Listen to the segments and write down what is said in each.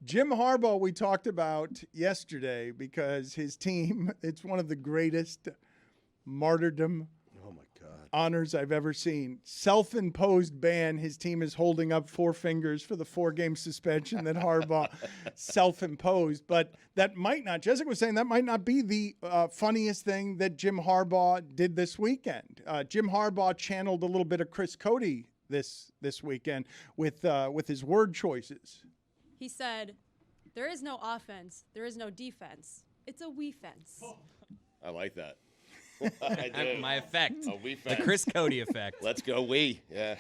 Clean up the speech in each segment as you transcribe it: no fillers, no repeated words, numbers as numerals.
Jim Harbaugh we talked about yesterday because his team, it's one of the greatest martyrdom honors I've ever seen. Self-imposed ban. His team is holding up 4 fingers for the 4-game suspension that Harbaugh self-imposed. But that might not, Jessica was saying, that might not be the funniest thing that Jim Harbaugh did this weekend. Jim Harbaugh channeled a little bit of Chris Cody this weekend with his word choices. He said, "There is no offense. There is no defense. It's a we-fense." I like that. I do. My effect. we-fense. The Chris Cody effect. Let's go we. Yeah.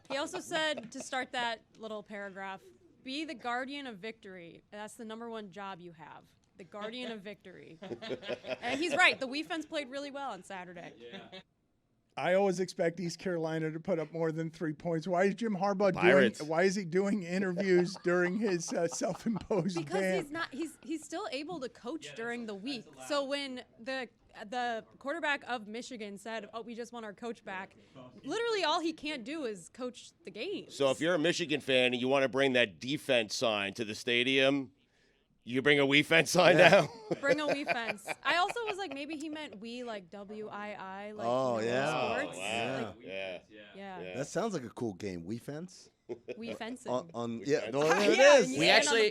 He also said, to start that little paragraph, be the guardian of victory. That's the #1 job you have. The guardian of victory. And he's right. The we-fense played really well on Saturday. Yeah. I always expect East Carolina to put up more than 3 points. Why is Jim Harbaugh doing interviews during his self-imposed ban? Because he's still able to coach during the week. So when the quarterback of Michigan said, "Oh, we just want our coach back," literally all he can't do is coach the game. So if you're a Michigan fan and you want to bring that defense sign to the stadium, you bring a we-fence sign now? Bring a we-fence. I also was like, maybe he meant we, like W-I-I, like sports. Wow. Like, Yeah. That sounds like a cool game. We-fence? We-fencing.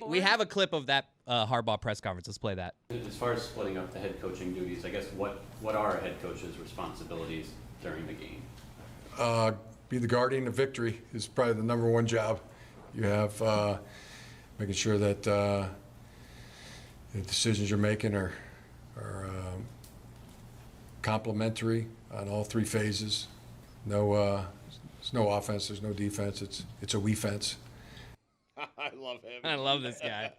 We have a clip of that Harbaugh press conference. Let's play that. As far as splitting up the head coaching duties, I guess what are a head coach's responsibilities during the game? Be the guardian of victory is probably the #1 job. You have making sure that the decisions you're making are complementary on all 3 phases. There's no offense, there's no defense. It's a we-fence. I love him. I love this guy.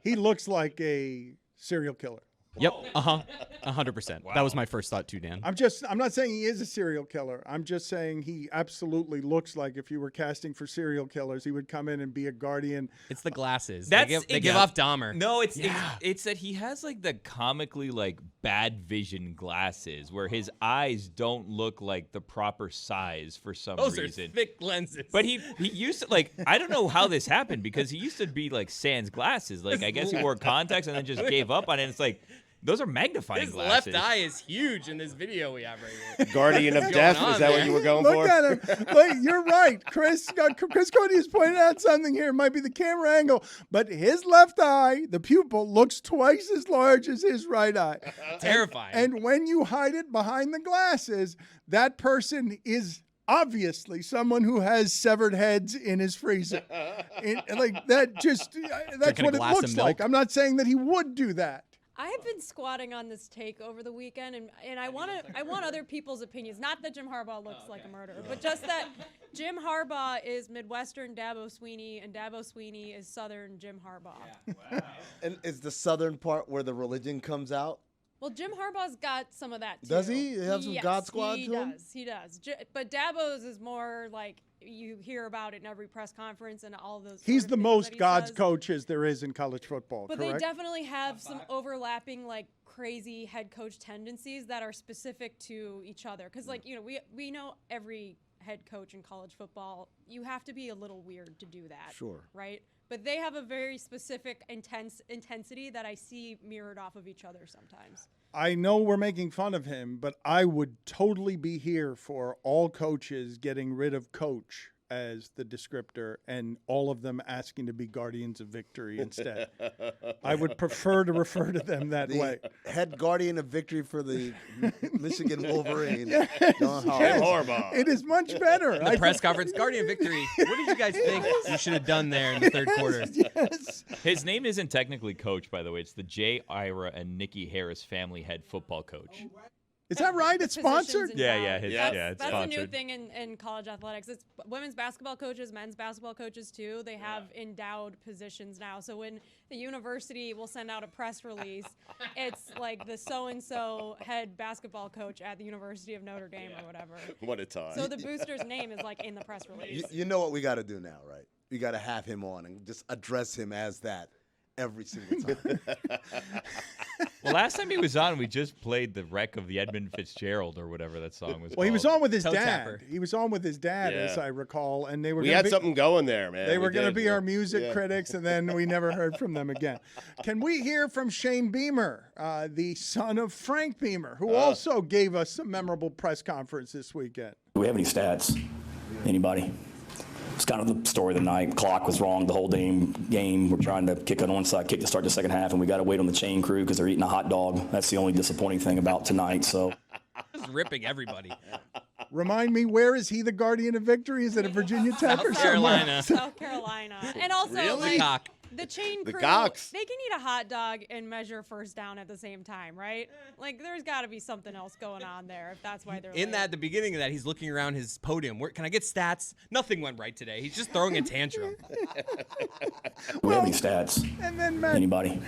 He looks like a serial killer. Yep. 100%. Wow. That was my first thought too, Dan. I'm not saying he is a serial killer. I'm just saying he absolutely looks like, if you were casting for serial killers, he would come in and be a guardian. It's the glasses. They give off Dahmer. No, it's that he has like the comically like bad vision glasses where his eyes don't look like the proper size for some reason. Those are thick lenses. But he used to, like, I don't know how this happened because he used to be like sans glasses. Like I guess he wore contacts and then just gave up on it. It's like, those are magnifying glasses. His left eye is huge in this video we have right here. Guardian of death, is that what you were going for? Look at him. Look, you're right. Chris Cody has pointed out something here. It might be the camera angle, but his left eye, the pupil, looks twice as large as his right eye. Terrifying. And when you hide it behind the glasses, that person is obviously someone who has severed heads in his freezer. That's what it looks like. I'm not saying that he would do that. I have been squatting on this take over the weekend, and I want other people's opinions. Not that Jim Harbaugh looks like a murderer, but just that Jim Harbaugh is Midwestern Dabo Sweeney, and Dabo Sweeney is Southern Jim Harbaugh. Yeah. Wow. And is the Southern part where the religion comes out? Well, Jim Harbaugh's got some of that, too. Does he? Have some God Squad to him? He does. But Dabo's is more like you hear about it in every press conference and all those. He's the most God's coaches there is in college football, but correct? They definitely have some overlapping, like, crazy head coach tendencies that are specific to each other. Because, like, we know every head coach in college football, you have to be a little weird to do that. Sure. Right? But they have a very specific intensity that I see mirrored off of each other sometimes. I know we're making fun of him, but I would totally be here for all coaches getting rid of coach as the descriptor and all of them asking to be guardians of victory instead. I would prefer to refer to them that way. Head guardian of victory for the Michigan Wolverine. Yes, Harbaugh. It is much better. The press conference, guardian of victory. What did you guys think you should have done there in the third quarter? Yes. His name isn't technically coach, by the way. It's the J. Ira and Nikki Harris family head football coach. Is that right? It's sponsored? Yeah, it's sponsored. That's a new thing in college athletics. It's women's basketball coaches, men's basketball coaches too. They have endowed positions now. So when the university will send out a press release, it's like the so-and-so head basketball coach at the University of Notre Dame or whatever. What a time. So the booster's name is like in the press release. You know what we got to do now, right? We got to have him on and just address him as that. every single time. Well, last time he was on, we just played the wreck of the Edmund Fitzgerald or whatever that song was. Well, he was called. on with his Toe dad. tapper. He was on with his dad, Yeah. as I recall, and they were. We gonna had be, something going there, man. They were We going to did. be our music Yeah. critics, and then we never heard from them again. Can we hear from Shane Beamer, the son of Frank Beamer, who also gave us a memorable press conference this weekend? Do we have any stats? Anybody? It's kind of the story of the night. Clock was wrong the whole game. We're trying to kick an onside kick to start the second half, and we got to wait on the chain crew because they're eating a hot dog. That's the only disappointing thing about tonight. So, Just ripping everybody. Remind me, where is he the guardian of victory? Is it a Virginia Tech or South somewhere? Carolina. South Carolina. And also, like, Cock. the chain The crew, Cox. they can eat a hot dog and measure first down at the same time, right? Like, there's got to be something else going on there if that's why they're In late. the beginning of that, he's looking around his podium. Where can I get stats? Nothing went right today. He's just throwing a tantrum. do we have any stats? And then Mac, Anybody?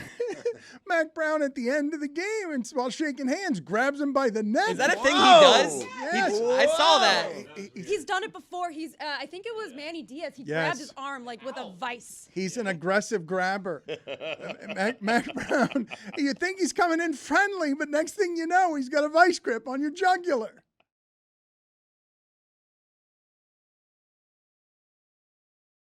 Mac Brown at the end of the game, and while shaking hands, grabs him by the neck. Is that a thing he Whoa! does? Yes. I saw that. He's done it before. I think it was Manny Diaz. He Yes. grabbed his arm like with a vice. He's an aggressive grabber. Mac Brown, you think he's coming in friendly, but next thing you know, he's got a vice grip on your jugular.